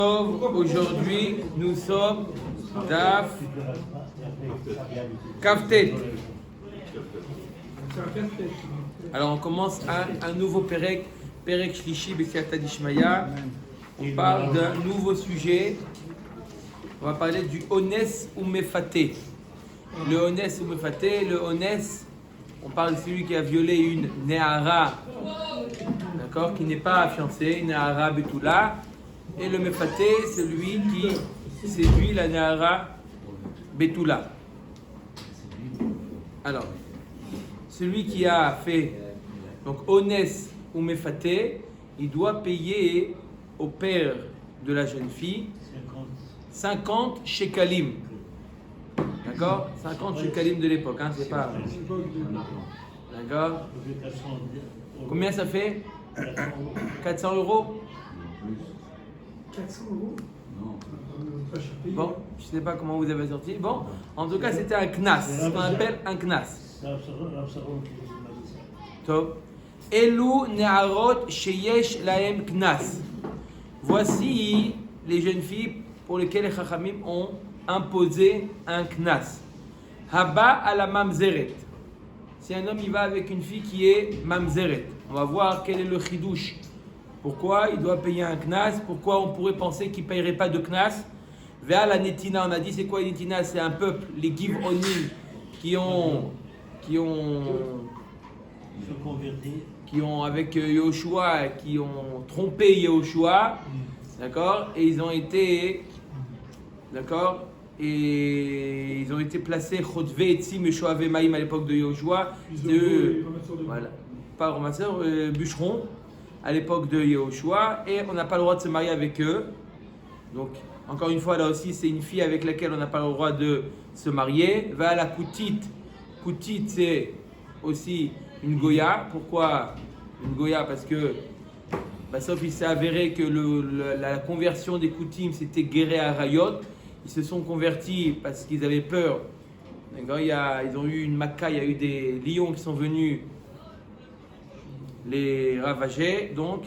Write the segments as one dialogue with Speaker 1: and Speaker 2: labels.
Speaker 1: Aujourd'hui, nous sommes Daf Kaftet. Alors, on commence un nouveau Perek Shlishi B'Siyata Dishmaya. On parle d'un nouveau sujet. On va parler du Ones ou Mefaté. Le Ones ou Mefaté, le Ones, on parle de celui qui a violé une Nehara, d'accord, qui n'est pas fiancée, une Nehara Betula. Et le Mefaté, c'est lui qui séduit la Nehara Betula. Alors, celui qui a fait donc Ones ou Mefaté, il doit payer au père de la jeune fille 50 shekalim. D'accord, 50 shekalim de l'époque, hein, c'est pas. D'accord. Combien ça fait 400 euros.
Speaker 2: 400 euros.
Speaker 1: Bon, je ne sais pas comment vous avez sorti. Bon, en tout cas, c'était un knas, ce qu'on appelle un knas. Top. Elu ne'arot sheyesh lahem knas. Voici les jeunes filles pour lesquelles les chachamim ont imposé un knas. Haba ala mamzeret. Si un homme il va avec une fille qui est mamzeret, on va voir quel est le chidouche. Pourquoi il doit payer un knas? Pourquoi on pourrait penser qu'il ne payerait pas de knas? Vers la netina, on a dit c'est quoi la netina? C'est un peuple, les Giv-Onim, qui ont avec Yehoshua, qui ont trompé Yehoshua, d'accord? Et ils ont été, d'accord? Et ils ont été placés Chodve Etzim et Shoave Maïm à l'époque de Yehoshua. Voilà, pas ramasseurs, bûcherons à l'époque de Yehoshua, et on n'a pas le droit de se marier avec eux. Donc, encore une fois, là aussi, c'est une fille avec laquelle on n'a pas le droit de se marier. Va à la Koutit. Koutit, c'est aussi une Goya. Pourquoi une Goya? Parce que, sauf il s'est avéré que la conversion des Koutim, c'était guéré à Rayot. Ils se sont convertis parce qu'ils avaient peur. Ils ont eu une Maca, il y a eu des lions qui sont venus les ravager, donc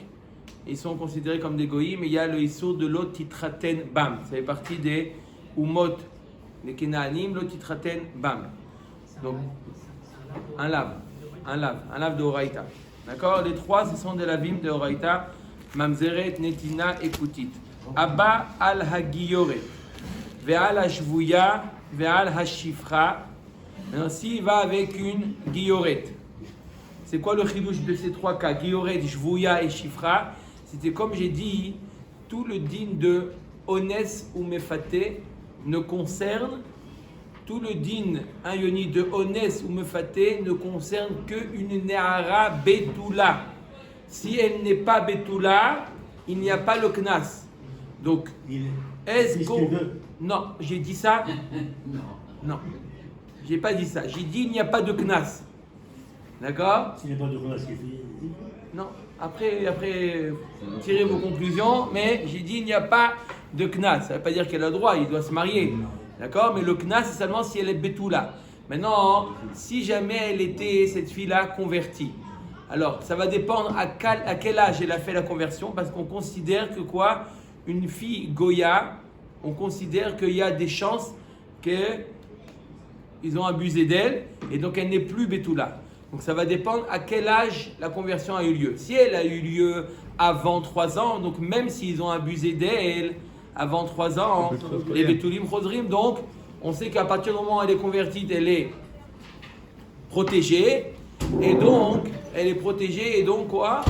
Speaker 1: ils sont considérés comme des goïms. Mais il y a le issour de l'otitraten bam, ça fait partie des umot, des kenaanim, l'otitraten bam. Donc un lave de Horaïta. D'accord, les trois ce sont des lavim de Horaïta, mamzeret, netina et koutit. Abba al hagiyoret, ve'al hashvuya, ve'al hashifra. Maintenant, s'il va avec une guilloret, c'est quoi le chidouche de ces trois cas? Guilloret, Jvouya et Shifra. C'était comme j'ai dit, tout le din de Ones ou Mefaté ne concerne, tout le din yoni de Ones ou Mefaté ne concerne qu'une Nehara Betula. Si elle n'est pas Betula, il n'y a pas le Knas. Donc, est-ce que. Non, j'ai dit ça? Non. J'ai pas dit ça. J'ai dit il n'y a pas de Knas. D'accord?
Speaker 3: S'il n'y a pas de Knas,
Speaker 1: non, après, tirez vos conclusions, mais j'ai dit il n'y a pas de Knas. Ça ne veut pas dire qu'elle a le droit, il doit se marier. D'accord? Mais le Knas, c'est seulement si elle est Betula. Maintenant, si jamais elle était, cette fille-là, convertie, alors ça va dépendre à quel âge elle a fait la conversion, parce qu'on considère que quoi? Une fille Goya, on considère qu'il y a des chances qu'ils ont abusé d'elle, et donc elle n'est plus Betula. Donc ça va dépendre à quel âge la conversion a eu lieu. Si elle a eu lieu avant 3 ans, donc même s'ils ont abusé d'elle avant 3 ans, les Betulim Chodrim, donc on sait qu'à partir du moment où elle est convertie, elle est protégée. Et donc, elle est protégée et donc quoi?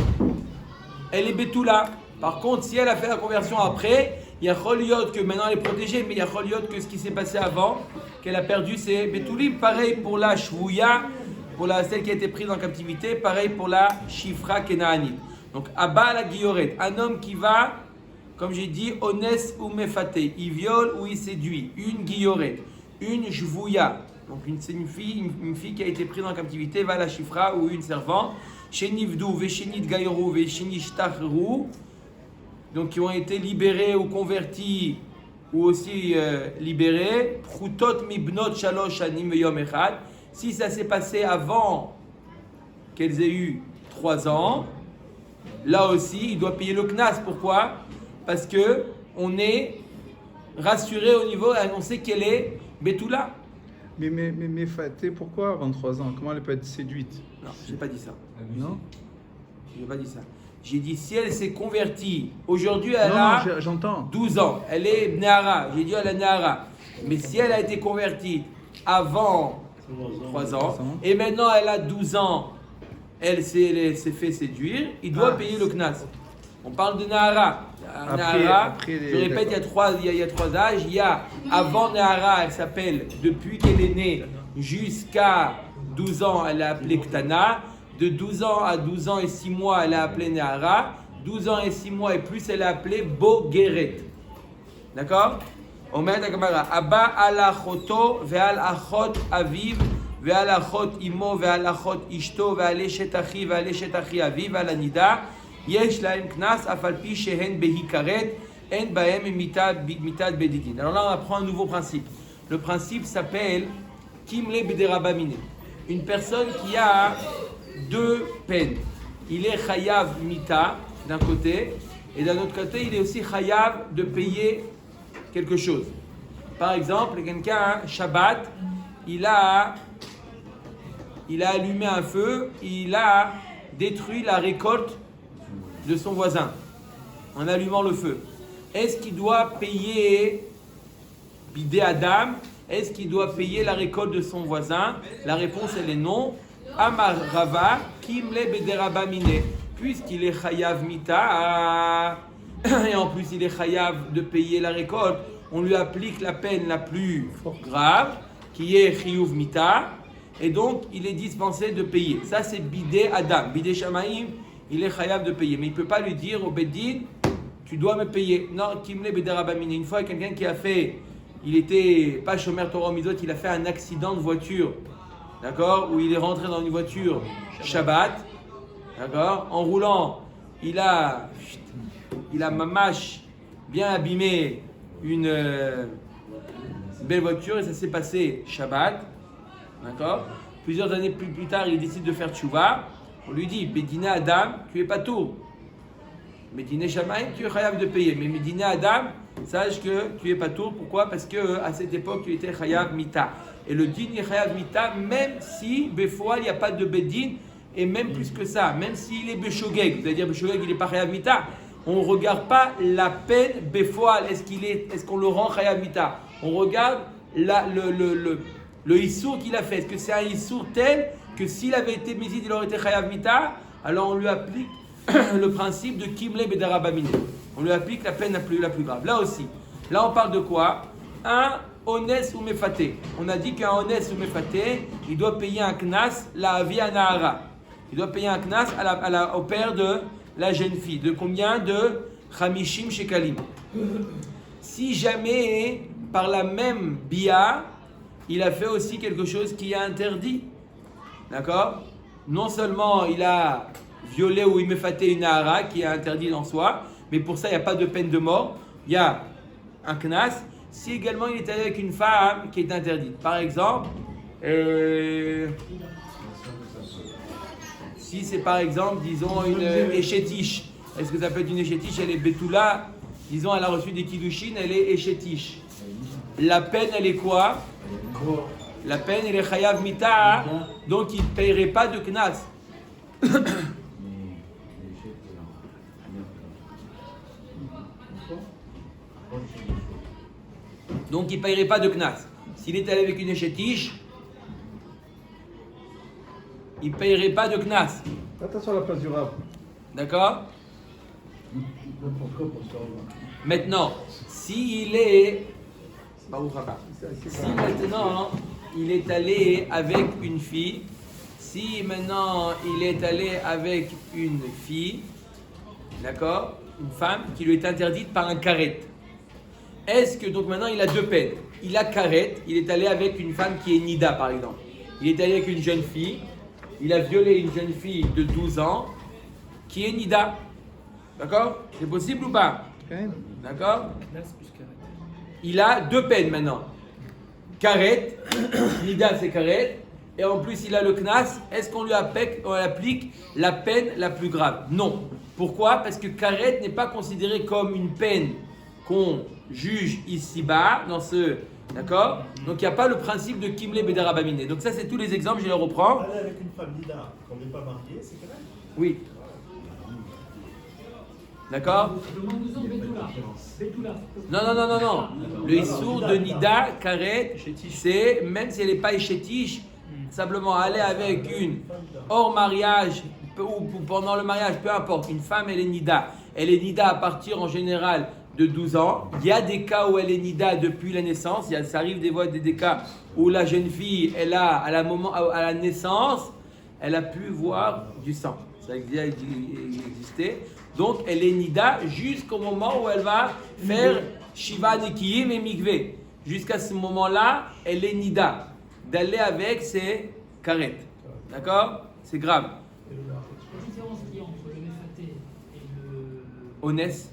Speaker 1: Elle est Betula. Par contre, si elle a fait la conversion après, il y a Choliot que maintenant elle est protégée, mais il y a Choliot que ce qui s'est passé avant, qu'elle a perdu, c'est Betulim. Pareil pour la Shvouya, pour celle qui a été prise en captivité, pareil pour la Shifra Kenaanite. Donc, Abba la Guilloret, un homme qui va, comme j'ai dit, Ones ou Mefaté, il viole ou il séduit, une Guilloret, une Jvouya, donc c'est une fille qui a été prise en captivité, va la Shifra ou une servante, Shenivdu, Veshenit Gaïrou, Veshenishtaru, donc qui ont été libérés ou convertis ou aussi libérés, Prutot Mibnot Shalosh Anim Yom Echad. Si ça s'est passé avant qu'elles aient eu 3 ans, là aussi, il doit payer le knas. Pourquoi? Parce que on est rassuré au niveau, on sait qu'elle est Betula.
Speaker 3: Mais Faté, pourquoi avant 3 ans? Comment elle peut être séduite?
Speaker 1: Non, j'ai pas dit ça.
Speaker 3: Non.
Speaker 1: J'ai pas dit ça. J'ai dit si elle s'est convertie, aujourd'hui elle
Speaker 3: Non,
Speaker 1: a
Speaker 3: j'entends.
Speaker 1: 12 ans, elle est Nehara, j'ai dit elle est Nehara. Mais si elle a été convertie avant 3 ans, et maintenant elle a 12 ans, elle s'est fait séduire, il doit payer le Knas. On parle de Nehara. Nehara, je répète, il y a trois âges. Il y a avant Nehara, elle s'appelle, depuis qu'elle est née jusqu'à 12 ans, elle est appelée Ktana. De 12 ans à 12 ans et 6 mois, elle est appelée Nehara. 12 ans et 6 mois et plus, elle est appelée Bogeret. D'accord? Omer Dagamara. Abba ala choto ve'al achot aviv ve'al achot imo ve'al achot ishto ve'al eshet achi ve'al eshet achi aviv ve'al anida. Yesh lahem knas afalpi shehen behikaret en bahem mitad bedidin. Alors là, on apprend un nouveau principe. Le principe s'appelle Kimle bederabamine. Une personne qui a 2 peines. Il est chayav mita d'un côté, et d'un autre côté, il est aussi chayav de payer quelque chose. Par exemple, quelqu'un, Shabbat, il a allumé un feu, il a détruit la récolte de son voisin en allumant le feu. Est-ce qu'il doit payer bidé Adam? Est-ce qu'il doit payer la récolte de son voisin? La réponse elle est non. Amar Rava, Kimle Bederaba Mine. Puisqu'il est chayav mita, et en plus il est chayav de payer la récolte, on lui applique la peine la plus grave, qui est chiyuv mita, et donc il est dispensé de payer. Ça c'est bidé Adam. Bidé Shamaim, il est chayav de payer. Mais il ne peut pas lui dire au Beddin, tu dois me payer. Non, Kimle Bederaba Mine. Une fois, quelqu'un qui a fait, il était pas Shomer Torah Midot, il a fait un accident de voiture. D'accord? Où il est rentré dans une voiture Shabbat, d'accord? En roulant, il a mamash bien abîmé une belle voiture et ça s'est passé Shabbat, d'accord? Plusieurs années plus tard, il décide de faire tchouva. On lui dit, Bedina Adam, tu es pas tout. Medina Shamaim, tu es chayav de payer. Mais Medina Adam, sache que tu es pas tout. Pourquoi? Parce que à cette époque, tu étais chayav mita. Et le din est chayav mita, même si, befoal, il n'y a pas de bedin, et même plus que ça, même s'il est beshogeg, vous allez dire beshogeg, il n'est pas chayav mita, on ne regarde pas la peine befoal, est-ce qu'on le rend chayav mita? On regarde le issour qu'il a fait. Est-ce que c'est un issour tel que s'il avait été mésid, il aurait été chayav mita? Alors on lui applique le principe de kimle bedarabamine. On lui applique la peine la plus grave. Là aussi, là on parle de quoi? Un Ones ou Mefaté. On a dit qu'un Ones ou Mefaté, il doit payer un knas, la via Nahara. Il doit payer un knas au père de la jeune fille. De combien? De Chamishim Shekalim. Si jamais, par la même bia, il a fait aussi quelque chose qui est interdit. D'accord? Non seulement il a violé ou il Mefaté une Nahara, qui est interdit en soi, mais pour ça, il n'y a pas de peine de mort. Il y a un knas. Si également il est allé avec une femme qui est interdite. Par exemple, si c'est par exemple, disons, une échétiche. Est-ce que ça peut être une échétiche? Elle est Betula. Disons, elle a reçu des kiddushin, elle est échétiche. La peine, elle est quoi? La peine, elle est chayav mita. Donc, il ne paierait pas de knas. Donc il ne paierait pas de knas. S'il est allé avec une échétiche, il ne paierait pas de knas.
Speaker 3: Attention à la place du rab.
Speaker 1: D'accord? Maintenant, s'il est... Si maintenant il est allé avec une fille, si maintenant il est allé avec une fille, d'accord? Une femme qui lui est interdite par un karet. Est-ce que donc maintenant il a 2 peines? Il a karet, il est allé avec une femme qui est nida par exemple. Il est allé avec une jeune fille, il a violé une jeune fille de 12 ans qui est nida. D'accord? C'est possible ou pas? D'accord? Il a 2 peines maintenant. Karet, nida c'est karet, et en plus il a le knas. Est-ce qu'on lui applique la peine la plus grave? Non. Pourquoi? Parce que karet n'est pas considéré comme une peine qu'on juge ici-bas, dans ce. D'accord? Donc il n'y a pas le principe de Kimle Bedarabamine. Donc ça, c'est tous les exemples, je les reprends.
Speaker 2: Aller avec une femme Nida, qu'on n'est pas marié, c'est correct.
Speaker 1: Oui. D'accord?
Speaker 4: Demande-nous-en Betula. Betula.
Speaker 1: Non. Le Issour de Nida, Karet, c'est, même si elle n'est pas échétiche, simplement aller avec une hors mariage ou pendant le mariage, peu importe, une femme, elle est Nida. Elle est Nida à partir en général de 12 ans. Il y a des cas où elle est Nida depuis la naissance. Ça arrive des cas où la jeune fille, à la naissance, elle a pu voir du sang. Ça a existé. Donc, elle est Nida jusqu'au moment où elle va faire Shiva Nikiyim et Mikvé. Jusqu'à ce moment-là, elle est Nida. D'aller avec, c'est Karet. D'accord? C'est grave.
Speaker 4: La différence qu'il y a entre le Mefaté et le
Speaker 1: Honest.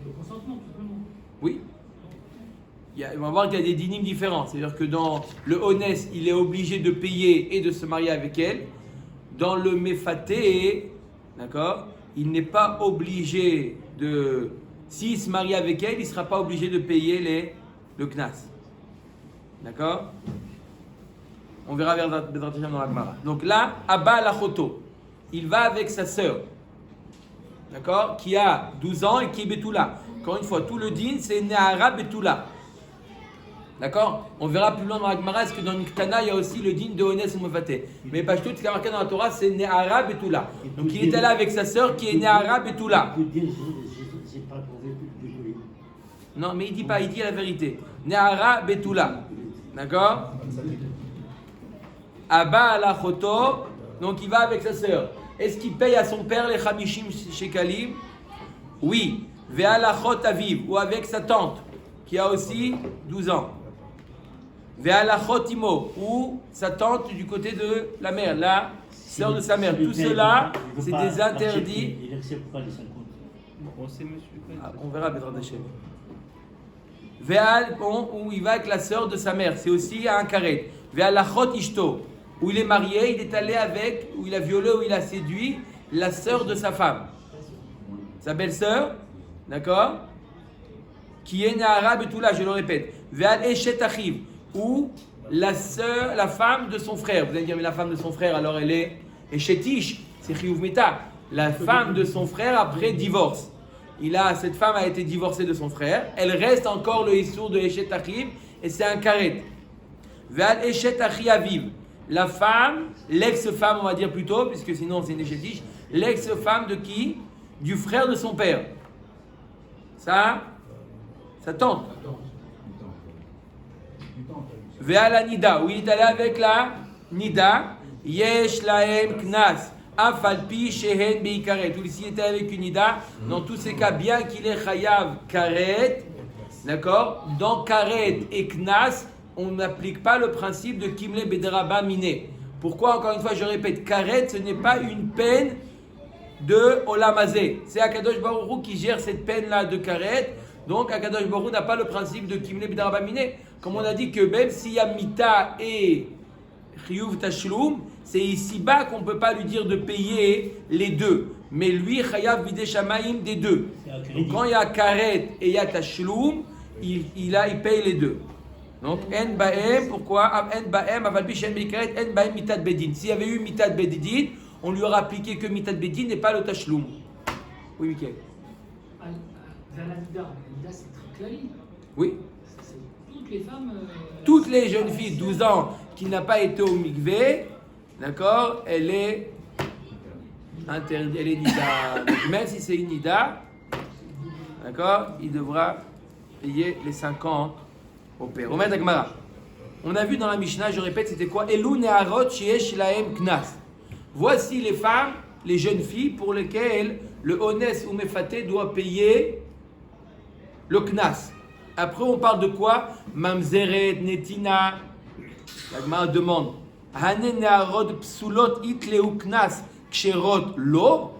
Speaker 4: c'est le consentement, tout simplement.
Speaker 1: Oui. On va voir qu'il y a des dynimes différents. C'est-à-dire que dans le Honest, il est obligé de payer et de se marier avec elle. Dans le Mefaté, d'accord, il n'est pas obligé de. S'il se marie avec elle, il ne sera pas obligé de payer le Knas. D'accord? On verra vers dans la Gemara. Donc là, Abba Lachoto, il va avec sa sœur, d'accord, qui a 12 ans et qui est Betula. Encore une fois, tout le din, c'est Nehara Betula. D'accord? On verra plus loin dans la Gemara, est-ce que dans Niktana, il y a aussi le din de Honest ou Mefaté. Mais pas tout ce qui est marqué dans la Torah, c'est Nehara Betula. Donc il est allé avec sa sœur qui est Nehara Betula. Non, mais il dit pas, il dit la vérité. Nehara Betula. D'accord? Abba Alachoto, donc il va avec sa sœur. Est-ce qu'il paye à son père les Chamishim Shekalim? Oui. Ve'alachot Aviv, ou avec sa tante, qui a aussi 12 ans. Ve'alachot Imo, ou sa tante du côté de la mère, la sœur de sa mère. Tout cela, c'est des interdits.
Speaker 5: Il accepte pas les 50.
Speaker 1: On verra Bedrat Hashem. Ve'al, où il va avec la sœur de sa mère, c'est aussi un karet. Ve'alachot Ishto, où il est marié, il est allé avec, où il a violé, où il a séduit la sœur de sa femme. Sa belle-sœur, d'accord? Qui est Nahara Betula, je le répète. Ve'al Eshet Achiv, où la sœur, la femme de son frère. Vous allez dire, mais la femme de son frère, alors elle est Eshetish, c'est Chiyuv Meta. La femme de son frère après divorce. Cette femme a été divorcée de son frère. Elle reste encore le Issour de Eshet Achiv, et c'est un karet. Ve'al Eshet Achi Aviv. La femme, l'ex-femme, on va dire plutôt, puisque sinon c'est une échetiche, l'ex-femme de qui? Du frère de son père. Sa tante. Ve'ala Nida, où il est allé avec la Nida, Yesh Lahem Knas, Afalpi Shehen Beikaret. Où ici il était avec une Nida, dans tous ces cas, bien qu'il est Chayav Karet, d'accord? Dans Karet et Knas, on n'applique pas le principe de Kimle Bederaba Miné. Pourquoi, encore une fois, je répète, Karet, ce n'est pas une peine de Olamazé. C'est Akadosh Baruch Hu qui gère cette peine-là de Karet. Donc, Akadosh Baruch Hu n'a pas le principe de Kimle Bederaba Miné. Comme on a dit que même s'il y a Mita et Chiyuv Tashlum, c'est ici-bas qu'on ne peut pas lui dire de payer les deux. Mais lui, Chayav Vidé Shamaim des deux. Donc, quand il y a Karet et il y a Tashlum, il paye les deux. Donc, En Baem, pourquoi? En Baem, Avalpi Shen Beikaret, En Baem Mitat Bedin. S'il y avait eu Mitat Bedin, on lui aurait appliqué que Mitat Bedin et pas le Tashlum. Oui, Michael.
Speaker 4: Vers la Nida, c'est très clair.
Speaker 1: Oui.
Speaker 4: C'est toutes les femmes.
Speaker 1: Toutes les jeunes filles de 12 ans qui n'ont pas été au mikvé, d'accord, elle est interdite, elle est Nida. Donc, même si c'est une Nida, d'accord, il devra payer les 50 au père. Omer Dagmara. On a vu dans la Mishnah, je répète, c'était quoi? Elu neharot sheyesh lahem knas. Voici les femmes, les jeunes filles pour lesquelles le honest ou mefaté doit payer le knas. Après, on parle de quoi? Mamzeret, netina. La Gemara demande. Hane neharot psulot itleu knas ksherot lo.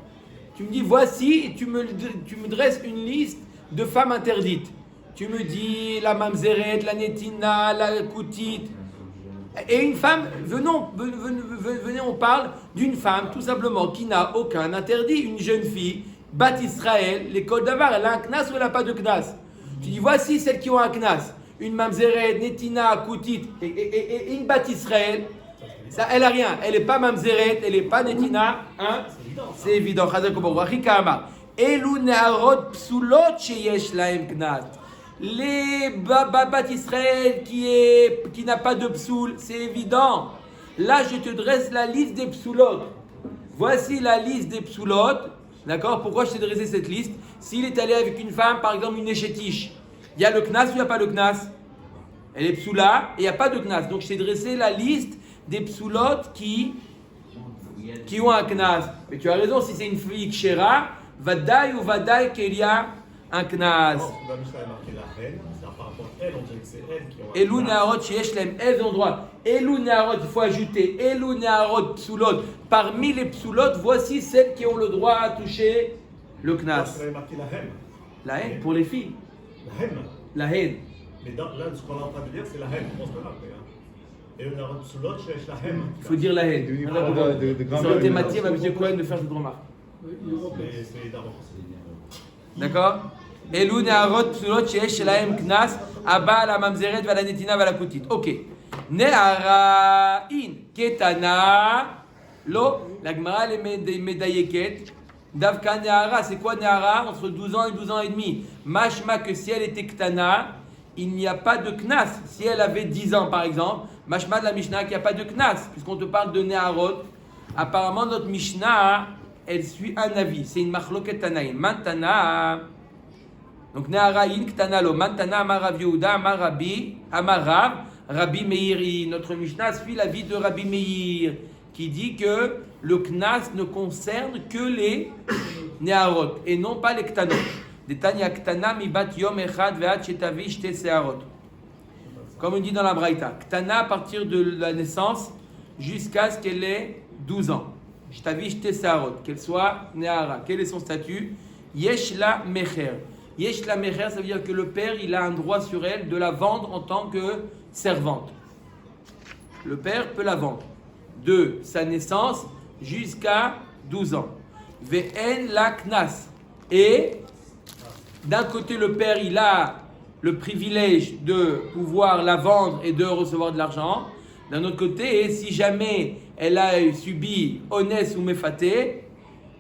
Speaker 1: Tu me dis, voici, et tu me dresses une liste de femmes interdites. Tu me dis la mamzeret, la netina, la koutit. Et une femme, venez, on parle d'une femme tout simplement qui n'a aucun interdit, une jeune fille Bat Israël, l'école d'Avar, elle a un knas ou elle n'a pas de knas? Tu dis, voici celles qui ont un knas. Une mamzeret, netina, koutit, et une Bat Israël, ça, elle n'a rien. Elle n'est pas mamzeret, elle n'est pas netina. Hein? C'est évident. Elu neharot psulot sheyesh lahem knas. Les Bat Israël qui n'a pas de psoul, c'est évident. Là, je te dresse la liste des psoulot. Voici la liste des psoulot. D'accord? Pourquoi je t'ai dressé cette liste? S'il est allé avec une femme, par exemple une échétiche, il y a le knas ou il n'y a pas le knas? Elle est psoula et il n'y a pas de knas. Donc je t'ai dressé la liste des psoulot qui ont un knas. Mais tu as raison, si c'est une fille kshera, vadaï ou vadaï qu'il y a un knas.
Speaker 2: Non, la Mishnah est marquée la reine, c'est par rapport à elle, on dirait que c'est elle qui ont.
Speaker 1: Elou neharot sheyesh lahem, elles ont droit. Elou neharot, il faut ajouter. Elou neharot psoulot. Parmi les psoulot, voici celles qui ont le droit à toucher le
Speaker 2: Parce
Speaker 1: knas.
Speaker 2: qu'elle est marquée la reine.
Speaker 1: La haine pour les filles.
Speaker 2: La reine.
Speaker 1: La haine.
Speaker 2: Mais là, ce qu'on est en train de dire, c'est la reine. Je pense que là, et on a reçu sous l'autre, chez la reine.
Speaker 1: Il faut dire la haine.
Speaker 3: De
Speaker 1: Ça aurait été Mathieu, M. Cohen de faire cette remarque.
Speaker 2: C'est d'avance.
Speaker 1: D'accord? Elou neharot psoulot sheyesh lahem knas, abba la mamzeret va la netina va la koutit. Ok. Nehara in ketana lo. La Gemara les médailleket. Davka nehara, c'est quoi nehara? Entre 12 ans et 12 ans et demi. Mashma que si elle était ktana, il n'y a pas de knas. Si elle avait 10 ans par exemple, mashma de la Mishnah qu'il n'y a pas de knas. Puisqu'on te parle de neharot, apparemment notre Mishnah, elle suit un avis. C'est une machloket tanaïm. Mantana. Donc neharaïn ktanalo. Mantana amar Rav Yehuda amar Rabbi amar Rabbi Meir. Notre Mishnah suit l'avis de Rabbi Meir qui dit que le knas ne concerne que les neharot et non pas les ktanot. Detanya ktana mi bat yom echad ve'at shetavi shte seharot. Comme on dit dans la Braïta, ktana à partir de la naissance jusqu'à ce qu'elle ait 12 ans. Shtavi shte seharot, qu'elle soit nehara. Quel est son statut? Yesh la mecher. Yesh la mecher, ça veut dire que le père, il a un droit sur elle de la vendre en tant que servante. Le père peut la vendre de sa naissance jusqu'à 12 ans. Ve'en la knas. Et d'un côté, le père, il a le privilège de pouvoir la vendre et de recevoir de l'argent. D'un autre côté, si jamais elle a subi onès ou méfaté,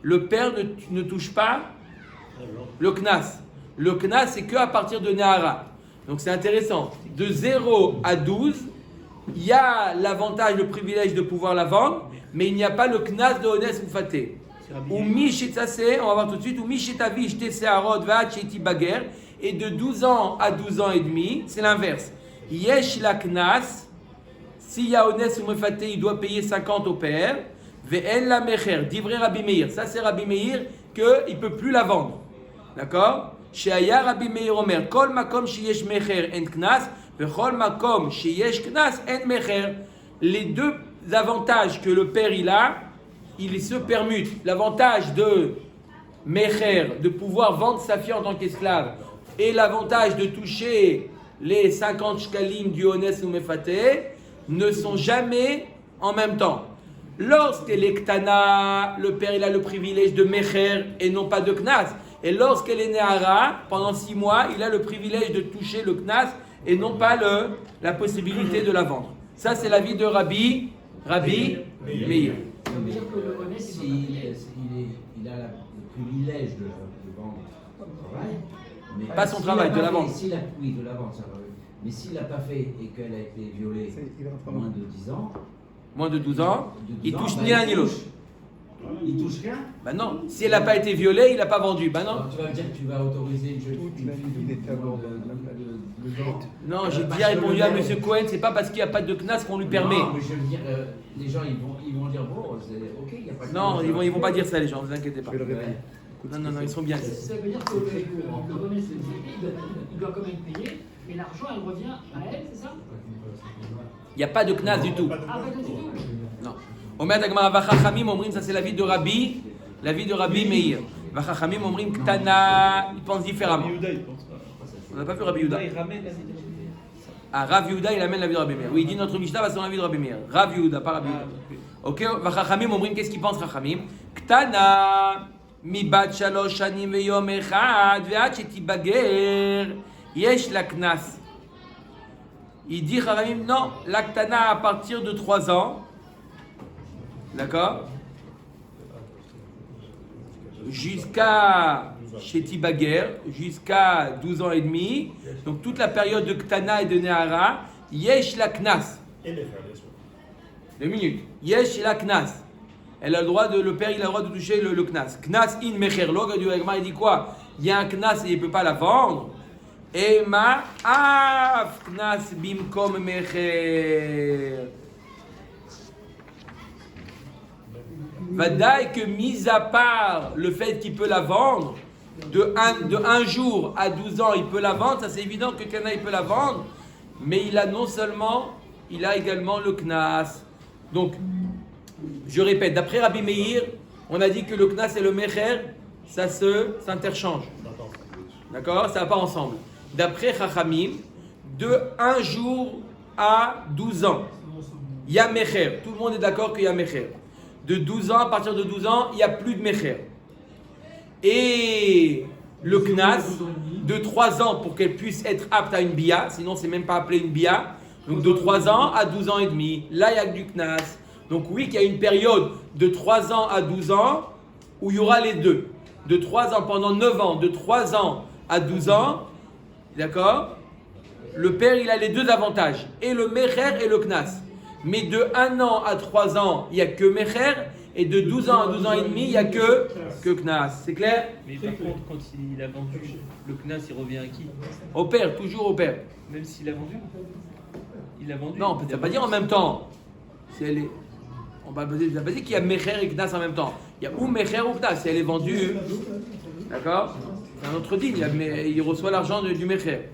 Speaker 1: le père ne touche pas le knas. Le knas, c'est qu'à partir de Nehara. Donc c'est intéressant. De 0 à 12, il y a l'avantage, le privilège de pouvoir la vendre, mais il n'y a pas le knas de onès ou méfaté. Ou Mishetase, on va voir tout de suite, ou Mishetavi shte seharot va'at sheti bager, et de 12 ans à 12 ans et demi, c'est l'inverse. Yesh la knas, s'il y a onès ou méfaté, il doit payer 50 au père. Ve'en la mecher, divrei Rabbi Meir. Ça, c'est Rabbi Meir qu'il ne peut plus la vendre. D'accord? Sheaya Rabbi Meir Omer, kol makom sheyesh mecher en knas, ve'chol makom sheyesh knas en mecher. Les deux avantages que le père il a, il se permute. L'avantage de mecher, de pouvoir vendre sa fille en tant qu'esclave, et l'avantage de toucher les 50 shkalim du onès ou mefaté, ne sont jamais en même temps. Lorsqu'elle est ktana, le père il a le privilège de mecher et non pas de knas. Et lorsqu'elle est nehara, pendant 6 mois, il a le privilège de toucher le knas et non pas la possibilité de la vendre. Ça, c'est l'avis de Rabbi Meir.
Speaker 4: Ça veut dire que le honnête, c'est
Speaker 5: Il a le privilège de vendre son travail. Mais
Speaker 1: Pas son travail, de la vente.
Speaker 5: Oui, de la vente, ça va. Mais s'il ne l'a pas fait et qu'elle a été violée moins de 10 ans,
Speaker 1: Moins de 12 ans, il touche ni l'un ni l'autre.
Speaker 5: Il touche rien.
Speaker 1: Ben non, si elle n'a pas été violée, il n'a pas vendu. Ben non.
Speaker 5: Alors, tu vas me dire que tu vas autoriser une jeune fille de genre.
Speaker 1: Non, j'ai déjà répondu à M. Cohen, c'est pas parce qu'il n'y a pas de knas qu'on lui permet.
Speaker 5: Non, mais je veux dire, les gens ils vont dire bon, c'est ok, il n'y a pas de
Speaker 1: Non, ils vont pas dire ça, les gens, ne vous inquiétez pas.
Speaker 3: Je vais le répéter.
Speaker 1: Non, ils sont bien.
Speaker 4: Ça veut dire que le honnête, il doit quand même payer, et l'argent, elle revient à elle, c'est ça?
Speaker 1: Il n'y a pas de knas du tout.
Speaker 4: Ah, pas du tout.
Speaker 1: Non. Omer Dagmara Vachachamim Omrim, ça c'est l'avis de Rabbi Meir. Vachachamim Omrim Ktana, il pense différemment. On n'a pas vu Rabbi Yehuda. Ah, Rav Yehuda, il amène l'avis de Rabbi Meir. Oui, il dit notre Mishnah va sur l'avis de Rabbi Meir. Rav Yehuda, pas Rabbi Yehuda. Ok, Vachachamim Omrim, qu'est-ce qu'il pense Chachamim? Ktana, מבת 3 שנים ויום אחד ועד שתיבגר יש לה קנס. Il dit Chachamim, non, l'Aktana à partir de 3 ans, d'accord, jusqu'à Shetibager, jusqu'à 12 ans et demi, donc toute la période de Ktana et de Nehara, Yesh la Knas.
Speaker 2: Et les frères, bien sûr.
Speaker 1: 2 minutes. Yesh la Knas. Elle a le droit le père, il a le droit de toucher le Knas. Knas in Mecherlog, il dit quoi? Il y a un Knas et il ne peut pas la vendre. Et ma af Knas bimkom Mecher. Vadaï que mis à part le fait qu'il peut la vendre, de un jour à 12 ans, il peut la vendre, ça c'est évident que Kana il peut la vendre, mais il a non seulement, il a également le Knas. Donc, je répète, d'après Rabbi Meir, on a dit que le Knas et le Mecher, ça s'interchange. D'accord? Ça va pas ensemble. D'après Chachamim, de 1 jour à 12 ans, il y a Mecher. Tout le monde est d'accord qu'il y a Mecher. De 12 ans, à partir de 12 ans, il n'y a plus de Mecher. Et le Knas, de 3 ans pour qu'elle puisse être apte à une Bia, sinon c'est même pas appelé une Bia, donc de 3 ans à 12 ans et demi, là il y a du Knas. Donc oui, qu'il y a une période de 3 ans à 12 ans où il y aura les deux. De 3 ans pendant 9 ans, de 3 ans à 12 ans, d'accord, le père il a les deux avantages, et le Mecher et le Knas. Mais de 1 an à 3 ans, il n'y a que Mecher, et de 12 ans à 12 ans et demi, il n'y a que Knas. C'est clair?
Speaker 6: Mais par contre, quand il a vendu, le Knas, il revient à qui?
Speaker 1: Au père, toujours au père.
Speaker 6: Même s'il a vendu? Il a vendu?
Speaker 1: Non, ça ne veut pas dire en même temps. Si elle est... On va pas dire qu'il y a Mecher et Knas en même temps. Il y a ou Mecher ou Knas. Si elle est vendue, d'accord, c'est un autre digne, il reçoit l'argent du Mecher.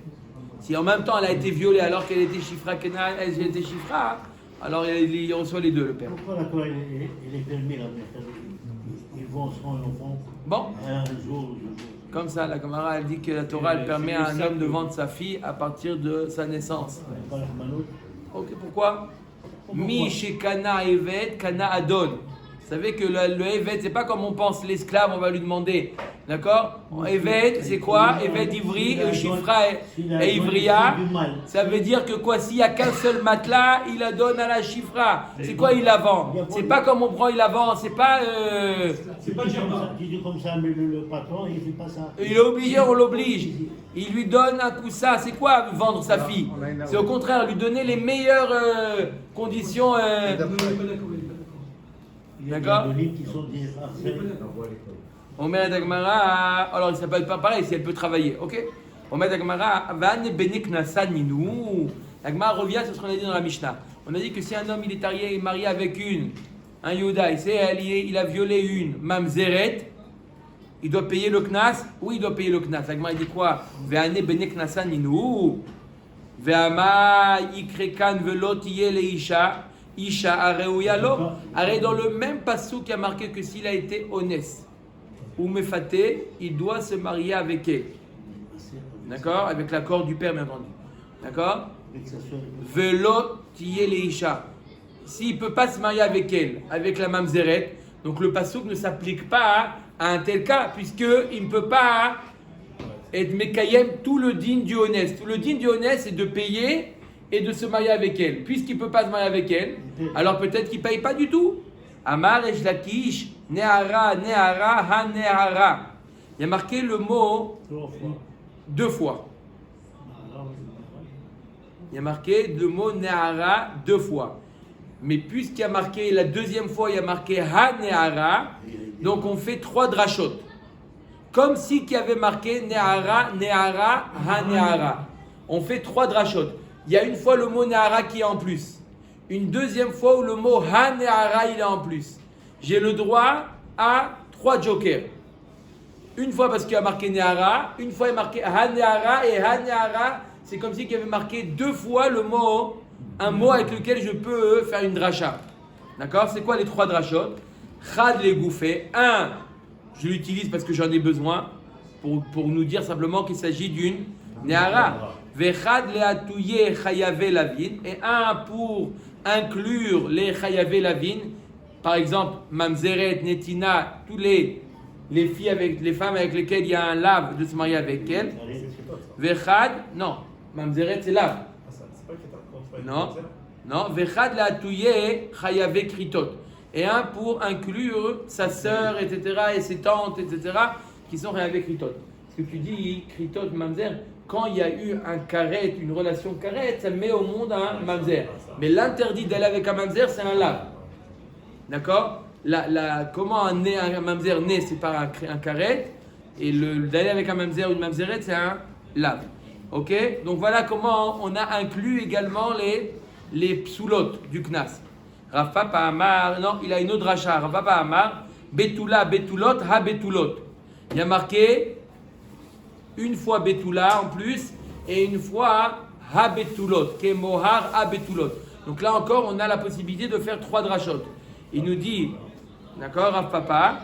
Speaker 1: Si en même temps elle a été violée alors qu'elle était Shifra, elle était Shifra, alors il reçoit les deux, le père.
Speaker 7: Pourquoi la Torah est permis la Mecher? Ils vont sans enfant.
Speaker 1: Bon,
Speaker 7: Un jour, 2 jours.
Speaker 1: comme ça, la Gemara elle dit que la Torah elle permet à un homme de vendre sa fille à partir de sa naissance.
Speaker 7: Pas la manoute.
Speaker 1: Ok, pourquoi? Mi chez Kana Evet, Kana Adon. Vous savez que le Evet, c'est pas comme on pense l'esclave, on va lui demander. D'accord? Evet, c'est quoi? Evet Ivri, Shifra et Ivria. Ça veut dire que quoi? S'il n'y a qu'un seul matelas, il la donne à la Shifra. C'est quoi? Il la vend. C'est pas comme on prend, il la vend. C'est pas.
Speaker 7: C'est pas tu dis comme ça, mais le patron, il fait pas ça.
Speaker 1: Il est obligé, on l'oblige. Il lui donne un coup ça. C'est quoi vendre sa fille? C'est au contraire lui donner les meilleures conditions. D'accord?
Speaker 7: Il y a des livres qui sont des harcèles.
Speaker 1: On met la Gemara. Alors, ça peut être pas pareil si elle peut travailler. Ok? On met la Gemara. Van benik nasan minou. La Gemara revient sur ce qu'on a dit dans la Mishnah. On a dit que si un homme il est marié avec un Yehuda, il a violé une mamzeret, il doit payer le Knas. Oui, il doit payer le Knas. La Gemara dit quoi? Van benik nasan minou. Ve'ama ikrekan velot yele isha. Isha areuyalo. Arrête dans le même passou qui a marqué que s'il a été honnête ou mefaté, il doit se marier avec elle. D'accord? Avec l'accord du père, bien entendu. D'accord? Velo tiye leisha. S'il ne peut pas se marier avec elle, avec la mamzeret, donc le passouk ne s'applique pas à un tel cas, puisqu'il ne peut pas être mekayem tout le digne du honnête. Tout le digne du honnête, c'est de payer et de se marier avec elle. Puisqu'il ne peut pas se marier avec elle, alors peut-être qu'il ne paye pas du tout. Amar Resh Lakish, Nehara, Nehara, Ha Nehara. Il y a marqué le mot 2 fois. Il y a marqué le mot Nehara 2 fois. Mais puisqu'il y a marqué la deuxième fois, il y a marqué Ha Nehara, donc on fait 3 drachot. Comme si il y avait marqué Nehara, Nehara, Ha Nehara. On fait 3 drachot. Il y a une fois le mot Nehara qui est en plus. Une deuxième fois où le mot Ha Nehara il est en plus. J'ai le droit à 3 jokers. Une fois parce qu'il y a marqué Nehara, une fois il y a marqué Ha Nehara, et Ha Nehara, c'est comme si il y avait marqué 2 fois le mot, un mot avec lequel je peux faire une dracha. D'accord? C'est quoi les 3 drachot? Chad les gouffés. 1, je l'utilise parce que j'en ai besoin, pour nous dire simplement qu'il s'agit d'une Nehara. Vechad le atouye chayave lavin, et 1 pour inclure les chayave lavin, par exemple mamzeret, netina, tous les les femmes avec lesquelles il y a un lave de se marier avec elles. Vechad, non, mamzeret c'est lave.
Speaker 2: C'est pas qu'il y a
Speaker 1: Non, non, vechad la touye chayave kritot. Et un pour inclure sa sœur, etc., et ses tantes, etc., qui sont chayave kritot. Ce que tu dis, kritot, mamzer, quand il y a eu un karet, une relation karet, ça met au monde un mamzer. Mais l'interdit d'aller avec un mamzer, c'est un lave. D'accord? Comment un mamzer naît, c'est par un karet, et d'aller avec un mamzer ou une mamzeret, c'est un lave. Ok? Donc voilà comment on a inclus également les psoulot du knas. Rav Papa Amar, non, il a une autre dracha. Rav Papa Amar, Betula, Betulot, Ha Betulot. Il y a marqué une fois Betula en plus et une fois Ha Betulot, Kemohar Ha Betulot. Donc là encore, on a la possibilité de faire 3 drachot. Il nous dit, d'accord, Rav Papa,